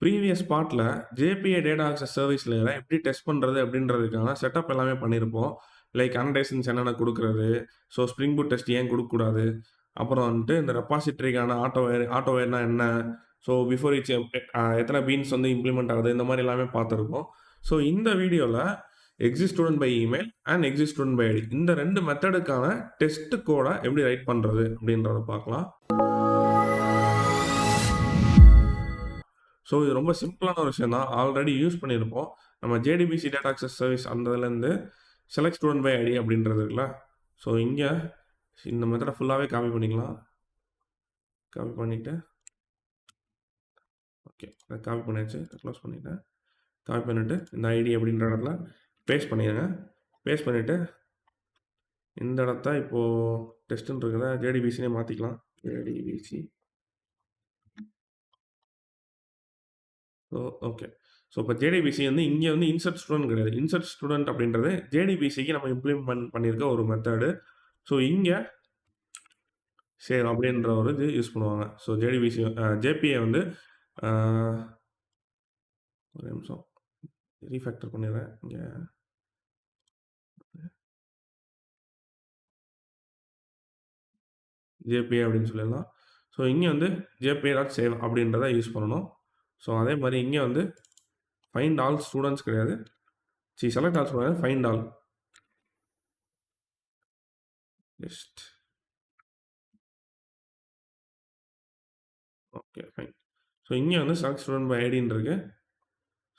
Previous பார்ட்ல JBI data access சர்வீஸ்ல எப்படி டெஸ்ட் பண்றது அப்படின்றதுக்கான செட்டப் எல்லாமே பண்ணியிருப்போம். லைக் அனடேஷன்ஸ் என்னென்ன குடுக்குறது, ஸோ ஸ்ப்ரிங் பூட் டெஸ்ட் ஏன் குடுக்கக்கூடாது, அப்புறம் வந்துட்டு இந்த ரெபாசிட்டரிக்கான ஆட்டோ வேர்னா என்ன, ஸோ பிஃபோர் ஈச் எத்தனை பீன்ஸ் வந்து இம்ப்ளிமெண்ட் ஆகுது, இந்த மாதிரி எல்லாமே பார்த்துருப்போம். ஸோ இந்த வீடியோல exit student by email and exit student by ID இந்த 2 மெத்தடுக்கான டெஸ்ட் கோட எப்படி ரைட் பண்றது அப்படின்றத பார்க்கலாம். ஸோ இது ரொம்ப சிம்பிளான ஒரு விஷயம் தான். ஆல்ரெடி யூஸ் பண்ணியிருப்போம். நம்ம ஜேடிபிசி டேட்டா ஆக்சஸ் சர்வீஸ் அந்த இதுலேருந்து செலக்ட் ஸ்டூடெண்ட் பை ஐடி அப்படின்றது இருக்குல்ல. ஸோ இங்கே இந்த மெத்தடை ஃபுல்லாகவே காப்பி பண்ணிக்கலாம். காப்பி பண்ணிவிட்டு ஓகே அதை காப்பி பண்ணியாச்சு. க்ளோஸ் பண்ணிவிட்டேன். காப்பி பண்ணிவிட்டு இந்த ஐடி அப்படின்ற இடத்துல பேஸ்ட் பண்ணிடுங்க. பேஸ்ட் பண்ணிவிட்டு இந்த இடத்த இப்போது டெஸ்ட்டுன்னு இருக்கிறத ஜேடிபிசினே மாற்றிக்கலாம். JDBC so okay. ஸோ இப்போ ஜேடிபிசி வந்து இங்கே வந்து இன்சர்ட் ஸ்டூடெண்ட் கிடையாது. இன்சர்ட் ஸ்டூடெண்ட் அப்படின்றது ஜேடிபிசிக்கு நம்ம இம்ப்ளிமெண்ட் பண்ணியிருக்க ஒரு மெத்தடு. ஸோ இங்கே சேவ் அப்படின்ற ஒரு இது யூஸ் பண்ணுவாங்க. ஸோ ஜேடிபிசி ஜேபிஐ வந்து ஒரு நிமிஷம் ரீஃபேக்டர் பண்ணிடுறேன். இங்கே ஜேபிஐ அப்படின்னு சொல்லிடலாம். ஸோ இங்கே வந்து ஜேபிஐ டாட் சேவ் அப்படின்றத யூஸ் பண்ணணும். ஸோ அதே மாதிரி இங்கே வந்து ஃபைண்ட் ஆல் ஸ்டூடெண்ட்ஸ் கிடையாது. Select all student find all list. Okay fine. So இங்கே வந்து செலக்ட் ஸ்டூடெண்ட் பை ஐடின்னு இருக்கு.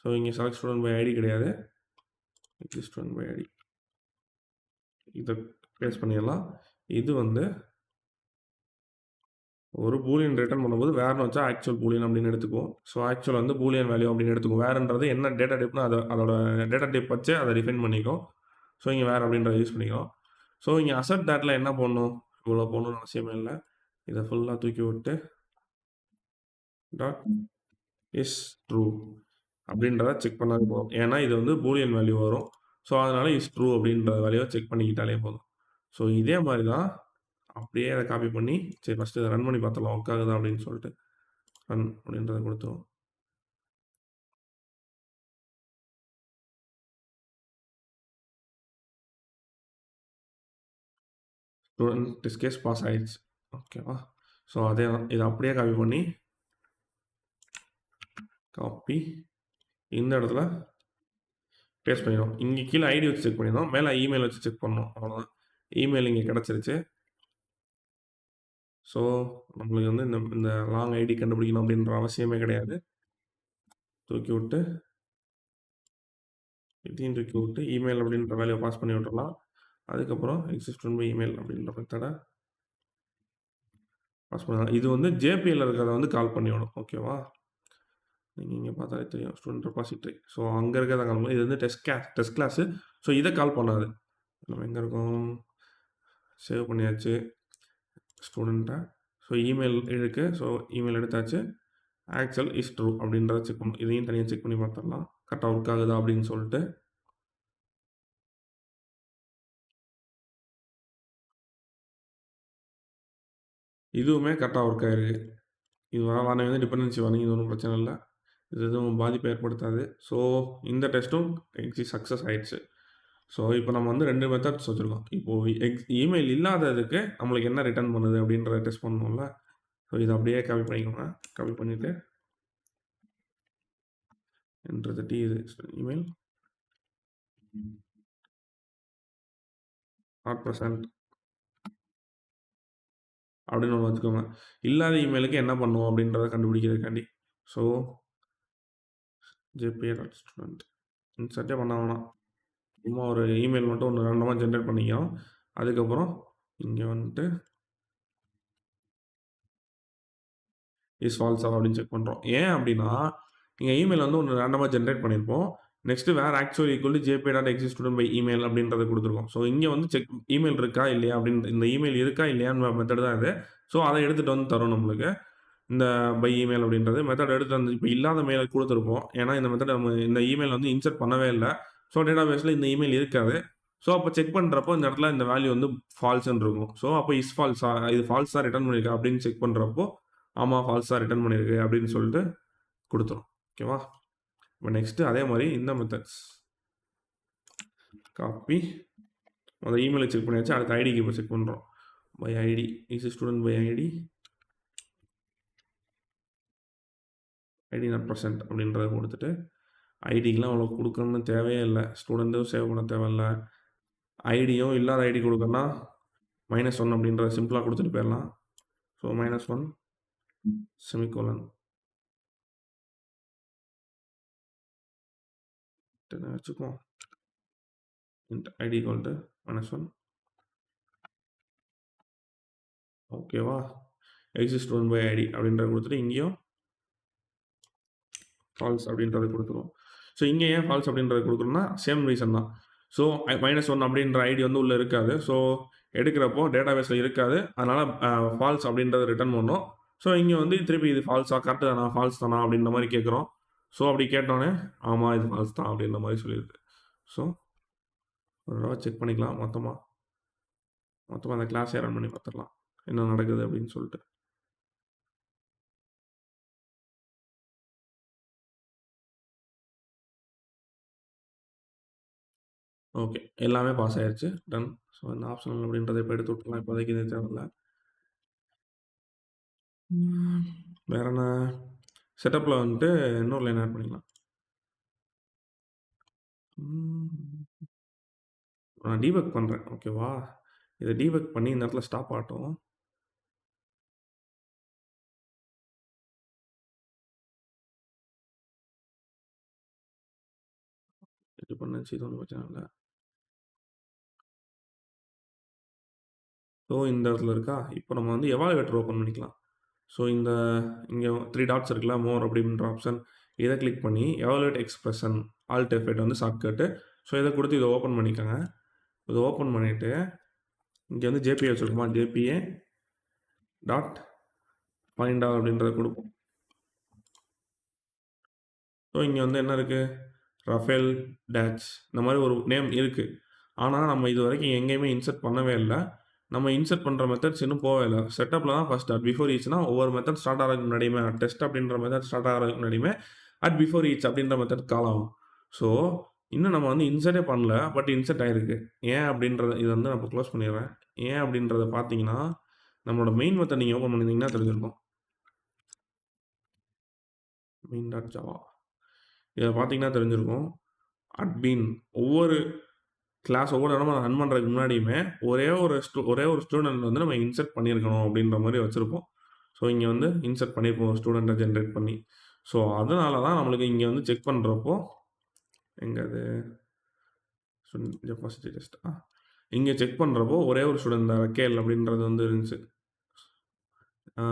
ஸோ இங்கே செலக்ட் ஸ்டூடெண்ட் பை ஐடி கிடையாது. எக்ஸிட் ஸ்டூடெண்ட் பை ஐடி இதை பேஸ்ட் பண்ணிடலாம். இது வந்து ஒரு பூலியன் ரிட்டர்ன் பண்ணும்போது வேறுனு வச்சா ஆக்சுவல் பூலியன் அப்படின்னு எடுத்துக்குவோம். ஸோ ஆக்சுவல் வந்து பூலியன் வேல்யூ அப்படின்னு எடுத்துக்குவோம். வேறுன்றது என்ன டேட்டா டைப்னு அதோட டேட்டா டைப் வச்சு அதை டிஃபைன் பண்ணிக்கும். ஸோ இங்கே வேறு அப்படின்றத யூஸ் பண்ணிக்கிறோம். ஸோ இங்கே அசட் டேட்டில் என்ன போடணும், இவ்வளோ போடணும்னு அவசியமே இல்லை. இதை ஃபுல்லாக தூக்கி விட்டு டாட் இஸ் ட்ரூ அப்படின்றத செக் பண்ணாலே போதும். ஏன்னா இது வந்து பூலியன் வேல்யூ வரும். ஸோ அதனால இஸ் ட்ரூ அப்படின்ற வேல்யூவை செக் பண்ணிக்கிட்டாலே போதும். ஸோ இதே மாதிரி தான் அப்படியே அதை காப்பி பண்ணி சரி ஃபஸ்ட்டு இதை ரன் பண்ணி பார்த்துலாம் ஒர்க் ஆகுதா அப்படின்னு சொல்லிட்டு ரன் அப்படின்றத கொடுத்துருவோம். ஸ்டூடெண்ட் டெஸ்ட் கேஸ் பாஸ் ஆயிடுச்சு. ஓகேவா. ஸோ அதே தான் இதை அப்படியே காப்பி பண்ணி காப்பி இந்த இடத்துல பேஸ்ட் பண்ணிடும். இங்கே கீழே ஐடி வச்சு செக் பண்ணிடணும், மேலே இமெயில் வச்சு செக் பண்ணணும். அவ்வளோதான். இமெயில் இங்கே கிடச்சிருச்சு. ஸோ நம்மளுக்கு வந்து இந்த லாங் ஐடி கண்டுபிடிக்கணும் அப்படின்ற அவசியமே கிடையாது. தூக்கி விட்டு இதையும் தூக்கி விட்டு இமெயில் அப்படின்ற வேலையை பாஸ் பண்ணி விட்டுறலாம். அதுக்கப்புறம் எக்ஸிட் ஸ்டூடெண்ட் பை இமெயில் அப்படின்ற மெத்தடை பாஸ் பண்ணலாம். இது வந்து ஜேபிஎல் இருக்கிறத வந்து கால் பண்ணி விடும். ஓகேவா. நீங்கள் இங்கே பார்த்தாலே தெரியும் ஸ்டூடெண்ட் ரெபாசிட்டரி. ஸோ அங்கே இருக்கிறத கால் பண்ணி இது வந்து டெஸ்ட் கிளாஸு. ஸோ இதை கால் பண்ணாது. நம்ம எங்கே இருக்கோம், சேவ் பண்ணியாச்சு ஸ்டூடெண்ட்டை. ஸோ இமெயில் இருக்குது. ஸோ இமெயில் எடுத்தாச்சு. ஆக்சுவல் இஸ் ட்ரூ அப்படின்றத செக் பண்ணணும். இதையும் தனியாக செக் பண்ணி பார்த்துடலாம் கரெக்டாக ஒர்க் ஆகுதா அப்படின்னு சொல்லிட்டு. இதுவுமே கரெக்டாக ஒர்க் ஆகிருக்கு. இது வரலானே வந்து டிபெண்டன்சி வரணும், இது ஒன்றும் பிரச்சனை இல்லை. இது எதுவும் பாதிப்பை ஏற்படுத்தாது. ஸோ இந்த டெஸ்ட்டும் சக்ஸஸ் ஆயிடுச்சு. ஸோ இப்போ நம்ம வந்து 2 மெத்தட்ஸ் வச்சுருக்கோம். இப்போது இமெயில் இல்லாததுக்கு நம்மளுக்கு என்ன ரிட்டர்ன் பண்ணுது அப்படின்றத டெஸ்ட் பண்ணணும்ல. ஸோ இதை அப்படியே காப்பி பண்ணிக்கோங்க. காப்பி பண்ணிவிட்டு என்டர் தி இது இமெயில் நாட் ப்ரெசன்ட் அப்படின்னு ஒன்று வச்சுக்கோங்க. இல்லாத இமெயிலுக்கு என்ன பண்ணுவோம் அப்படின்றத கண்டுபிடிக்கிறதுக்காண்டி. ஸோ jpa.student இன்சர்ட்டே பண்ண வேணாம், சும்மா ஒரு இமெயில் மட்டும் ஒன்று ரேண்டமாக ஜென்ரேட் பண்ணிக்கோம். அதுக்கப்புறம் இங்கே வந்துட்டு இஸ் ஃபால்ஸா அப்படின்னு செக் பண்ணுறோம். ஏன் அப்படின்னா நீங்கள் இமெயில் வந்து ஒன்று ரேண்டமாக ஜென்ரேட் பண்ணியிருப்போம். நெக்ஸ்ட்டு வேறு actual equal to jpa.exist student by email அப்படின்றத கொடுத்துருக்கோம். ஸோ இங்கே வந்து செக் இமெயில் இருக்கா இல்லையா அப்படின்னு, இந்த இமெயில் இருக்கா இல்லையான்னு மெத்தட் தான் இது. ஸோ அதை எடுத்துகிட்டு வந்து தரும் நம்மளுக்கு இந்த பை இமெயில் அப்படின்றது மெத்தட் எடுத்து வந்து இப்போ இல்லாத மெயிலை கொடுத்துருப்போம். ஏன்னா இந்த மெத்தட் நம்ம இந்த இமெயில் வந்து இன்சர்ட் பண்ணவே இல்லை. ஸோ டேட்டா பேஸில் இந்த இமெயில் இருக்காது. ஸோ அப்போ செக் பண்ணுறப்போ இந்த இடத்துல இந்த வேல்யூ வந்து ஃபால்ஸ்ன்னு இருக்கும். ஸோ அப்போ இஸ் ஃபால்ஸா, இது ஃபால்ஸாக ரிட்டர்ன் பண்ணியிருக்கா அப்படின்னு செக் பண்ணுறப்போ ஆமாம் ஃபால்ஸாக ரிட்டர்ன் பண்ணியிருக்கு அப்படின்னு சொல்லிட்டு கொடுத்துரும். ஓகேவா? இப்போ நெக்ஸ்ட்டு அதே மாரி இந்த மெத்தட்ஸ். காப்பி. மொத இமெயில செக் பண்ணியாச்சு. அடுத்து ஐடிக்கு இப்போ செக் பண்றோம். By ID. Is student by ID. ID not present அப்படின்றத குடுத்துட்டு, ஐடிக்குலாம் அவ்வளோ குடுக்கணும்னு தேவையே இல்ல. ஸ்டூடண்ட்டும் சேவ் பண்ண தேவையில்ல. ஐடியும் இல்லாத ஐடி குடுக்கணும்னா, -1 அப்படின்றத சிம்பிளா குடுத்துட்டு போயிரலாம். So -1 semicolon. வச்சுக்குவோம். int ID equal to -1. ஓகேவா? எக்ஸ் ஸ்டூடண்ட் பை ஐடி அப்படின்றத குடுத்துட்டு, இங்கேயும் ஃபால்ஸ் அப்படின்றத குடுத்துருவோம். ஸோ இங்க ஏன் ஃபால்ஸ் அப்படின்றத குடுக்குறோம்னா, சேம் ரீசன் தான். ஸோ -1 அப்படின்ற ஐடி வந்து உள்ள இருக்காது. ஸோ எடுக்கிறப்போ டேட்டாபேஸ்ல இருக்காது. அதனால ஃபால்ஸ் அப்படின்றத ரிட்டர்ன் பண்ணோம். ஸோ இங்க வந்து திருப்பி இது ஃபால்ஸா? கரெக்ட் தானா? ஃபால்ஸ் தானா? அப்படின்ற மாரி கேட்குறோம். ஸோ அப்படி கேட்டோனே, ஆமா இது ஃபால்ஸ் தான் அப்படின்ற மாரி சொல்லிருது. ஸோ ஒரு தடவ செக் பண்ணிக்கலாம் மொத்தமா. மொத்தமா அந்த கிளாஸே ரன் பண்ணி பார்த்துரலாம். என்ன நடக்குது அப்படின்னு சொல்லிட்டு. ஓகே. எல்லாமே பாஸ் ஆயிருச்சு. டன். ஸோ இந்த ஆப்ஷனல் அப்படின்றத இப்ப எடுத்து விட்டுறலாம். இப்போதைக்கு இது தேவையில்ல. வேற என்ன? செட்டப்ல வந்துட்டு இன்னொரு லைன் ஆட் பண்ணிக்கலாம். நான் டீபக் பண்றேன். ஓகேவா? இத டீபக் பண்ணி இந்த இடத்துல ஸ்டாப் ஆகட்டும். இது பண்ணுச்சு. இது ஒண்ணும் பிரச்சனை இல்ல. ஸோ இந்த இடத்துல இருக்கா? இப்போ நம்ம வந்து எவாலுவேட்டர் ஓப்பன் பண்ணிக்கலாம். ஸோ இந்த இங்க 3 டாட்ஸ் இருக்குல்ல, மோர் அப்படின்ற ஆப்ஷன். இத கிளிக் பண்ணி எவாலுவேட் எக்ஸ்பிரஷன் ஆல்ட் F8 வந்து ஷார்ட்கட். ஸோ இத குடுத்து இத ஓப்பன் பண்ணிக்கங்க. இத ஓப்பன் பண்ணிட்டு, இங்க வந்து JPA வச்சிருக்கோமா? JPA dot find all அப்படின்றத குடுப்போம். ஸோ இங்க வந்து என்ன இருக்கு? ரஃபேல் டேட்ச் இந்த மாரி ஒரு நேம் இருக்கு. ஆனா, நம்ம இதுவரைக்கும் எங்கேயுமே இன்சர்ட் பண்ணவே இல்ல. நம்ம இன்சர்ட் பண்ற மெத்தட்ஸ் இன்னும் போவே இல்ல. செட்டப்ல தான் ஃபர்ஸ்ட் பிஃபோர் ஈச்னா ஒவ்வொரு மெத்தட் ஸ்டார்ட் ஆகுறதுக்கு முன்னாடியுமே, டெஸ்ட் அப்படின்ற மெத்தட் ஸ்டார்ட் ஆகுறதுக்கு முன்னாடியுமே, பிஃபோர் ஈச் அப்படின்ற மெத்தட் கால் ஆகும். ஸோ, இன்னும் நம்ம வந்து இன்சர்ட்டே பண்ணல. பட் இன்சர்ட் ஆயிருக்கு. ஏன் அப்படின்றத இத வந்து நான் இப்ப குளோஸ் பண்ணிர்றேன். ஏன் அப்படின்றத பார்த்தீங்கன்னா, நம்மளோட மெயின் மெத்தட் நீங்க ஓப்பன் பண்ணியிருந்தீங்கன்னா தெரிஞ்சிருக்கும். Main dot Java. இத பார்த்தீங்கன்னா தெரிஞ்சிருக்கும். அட்மின் ஒவ்வொரு கிளாஸ் ஒவ்வொரு இடமா ரன் பண்றதுக்கு முன்னாடியுமே, ஒரே ஒரு ஸ்டூடண்ட் வந்து நம்ம இன்சர்ட் பண்ணியிருக்கணும் அப்படின்ற மாரி வச்சிருப்போம். ஸோ, இங்க வந்து இன்சர்ட் பண்ணியிருப்போம் ஸ்டூடண்ட்ட ஜெனரேட் பண்ணி. ஸோ, அதனால தான் நம்மளுக்கு இங்க வந்து செக் பண்றப்போ எங்க அது? Deposit test. இங்க செக் பண்றப்போ ஒரே ஒரு ஸ்டூடண்ட் தான் ரக்கேல் அப்படின்றது வந்து இருந்துச்சு. ஆ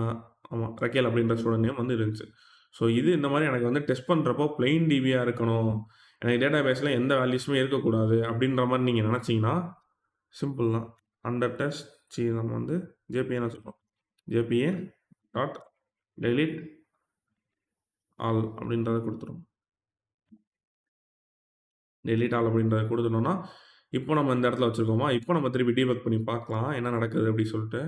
ஆமா. ரக்கேல் அப்படின்ற ஸ்டூடண்ட் நேம் வந்து இருந்துச்சு. ஸோ, இது இந்த மாரி எனக்கு வந்து டெஸ்ட் பண்றப்போ பிளெயின் டிபியா இருக்கணும். எனக்கு டேட்டாபேஸ்ல எந்த வேல்யூஸுமே இருக்கக்கூடாது அப்படின்ற மாரி நீங்க நெனச்சீங்கன்னா, சிம்பிள் தான். அண்டர் டெஸ்ட் நம்ம வந்து JPAன்னு வச்சுப்போம். JPA டாட் டெலீட் ஆல் அப்படின்றத குடுத்துருவோம். டெலீட் ஆல் அப்படின்றத குடுத்துட்டோம்னா, இப்போ நம்ம இந்த இடத்துல வச்சிருக்கோமா, இப்போ நம்ம திருப்பி டீபக் பண்ணி பார்க்கலாம். என்ன நடக்குது அப்படி சொல்ட்டு.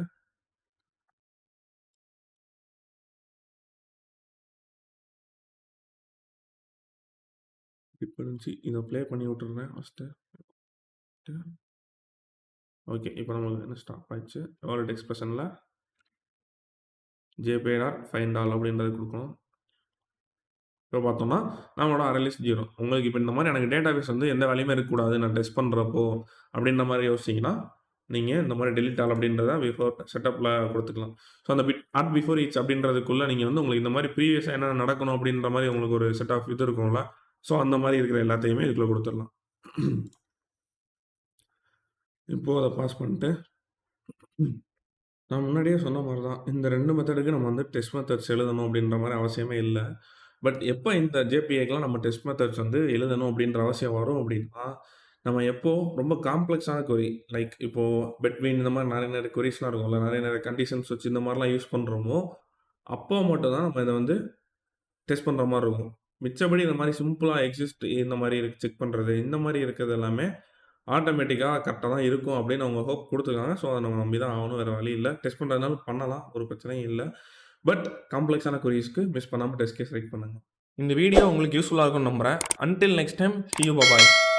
டிபெண்டன்சி இத ப்ளே பண்ணி விட்டுர்றேன் ஃபர்ஸ்ட்டு. ஓகே. இப்போ நம்மளுக்கு என்ன ஸ்டாப் ஆயிடுச்சு. வாலெட் எக்ஸ்பிரஷன்ல JPA டாட் ஃபைண்ட் ஆல் அப்படின்றத குடுக்கணும். இப்போ பார்த்தோம்னா, நம்மளோட அரே லிஸ்ட் 0. உங்களுக்கு இப்போ இந்த மாரி எனக்கு டேட்டாபேஸ் வந்து எந்த வேலையுமே இருக்கக்கூடாது. நான் டெஸ்ட் பண்றப்போ அப்படின்ற மாரி யோசிச்சீங்கன்னா, நீங்க இந்த மாரி டெலீட் ஆல் அப்படின்றத பிஃபோர் செட்டப்ல குடுத்துக்கலாம். ஸோ அந்த பிஃபோர் ஈச் அப்படின்றதுக்குள்ள நீங்க வந்து உங்களுக்கு இந்த மாரி ப்ரீவியஸா என்னென்ன நடக்கணும் அப்படின்ற மாரி உங்களுக்கு ஒரு செட் ஆஃப் இது இருக்கும்ல. ஸோ அந்த மாரி இருக்கிற எல்லாத்தையுமே இதுக்குள்ள குடுத்துரலாம். இப்போ அத பாஸ் பண்ணிட்டு, நான் முன்னாடியே சொன்ன மாரி தான். இந்த 2 மெத்தடுக்கு நம்ம வந்து டெஸ்ட் மெத்தட்ஸ் எழுதணும் அப்படின்ற மாரி அவசியமே இல்ல. பட் எப்ப இந்த JPAக்குலாம் நம்ம டெஸ்ட் மெத்தட்ஸ் வந்து எழுதணும் அப்படின்ற அவசியம் வரும் அப்படின்னா, நம்ம எப்போ ரொம்ப காம்ப்ளக்ஸான கொரி லைக் இப்போ பெட்வீன் இந்த மாரி நெறைய கொரீஸ்லாம் இருக்கும்ல. நெறைய கண்டிஷன்ஸ் வச்சு இந்த மாரிலாம் யூஸ் பண்றோமோ, அப்போ மட்டும் தான் நம்ம இத வந்து டெஸ்ட் பண்ற மாரி இருக்கும். மிச்சபடி இந்த மாரி சிம்பிளா எக்ஸிஸ்ட் இந்த மாரி செக் பண்றது, இந்த மாரி இருக்கிறது எல்லாமே ஆட்டோமேட்டிக்கா கரெக்ட்டா தான் இருக்கும் அப்படின்னு அவங்க ஹோப் குடுத்துருக்காங்க. ஸோ, அத நம்ம நம்பி தான் ஆகணும். வேற வழி இல்ல. டெஸ்ட் பண்றதுனாலும் பண்ணலாம். ஒரு பிரச்சனையும் இல்ல. பட் காம்ப்ளக்ஸான கொரீஸ்க்கு மிஸ் பண்ணாம டெஸ்ட் கேஸ் ரைட் பண்ணுங்க. இந்த வீடியோ உங்களுக்கு யூஸ்ஃபுல்லாக இருக்கும்னு நம்புகிறேன். Until next time, see you, bye bye.